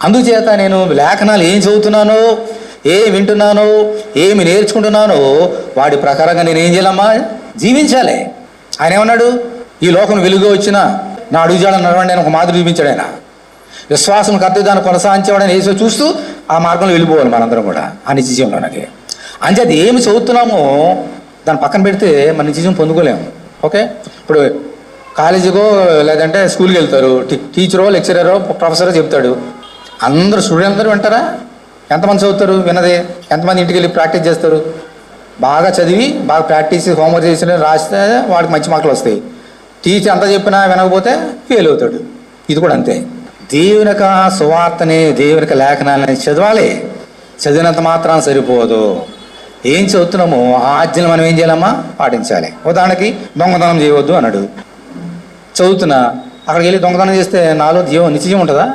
అందుచేత నేను లేఖనాలు ఏం చదువుతున్నానో, ఏం వింటున్నానో, ఏమి నేర్చుకుంటున్నానో వాడి ప్రకారంగా నేను ఏం చేయాలమ్మా? జీవించాలి. ఆయన ఏమన్నాడు? ఈ లోకం వెలుగు వచ్చిన నా అడుగుజాడని నడవండి అని ఒక మాదిరి చూపించాడు ఆయన. విశ్వాసం కర్తవ్యాన్ని కొనసాగించేవాడని వేసో చూస్తూ ఆ మార్గంలో వెళ్ళిపోవాలి మనందరం కూడా ఆ నిత్యజీవంలోనికి. అంచేత ఏమి చదువుతున్నామో దాన్ని పక్కన పెడితే మన నిత్యజీవం పొందుకోలేము. ఓకే, ఇప్పుడు కాలేజీకో లేదంటే స్కూల్కి వెళ్తారు, టీచరో లెక్చరరో ప్రొఫెసరో చెప్తాడు, అందరూ స్టూడెంట్ అందరూ వింటారా? ఎంతమంది చదువుతారు? విన్నదే. ఎంతమంది ఇంటికి వెళ్ళి ప్రాక్టీస్ చేస్తారు? బాగా చదివి బాగా ప్రాక్టీస్ హోంవర్క్ చేసి రాస్తే వాడికి మంచి మార్కులు వస్తాయి. టీచర్ ఎంత చెప్పినా వినకపోతే ఫెయిల్ అవుతాడు. ఇది కూడా అంతే. దేవుని యొక్క సువార్తని, దేవుని యొక్క లేఖనాలని చదవాలి. చదివినంత మాత్రం సరిపోదు. ఏం చదువుతున్నామో ఆ ఆజ్ఞలు మనం ఏం చేయాలమ్మా? పాటించాలి. ఉదాహరణకి దొంగతనం చేయవద్దు అన్నాడు. చదువుతున్నా, అక్కడికి వెళ్ళి దొంగతనం చేస్తే నాలో నిత్యజీవం ఉంటుందా?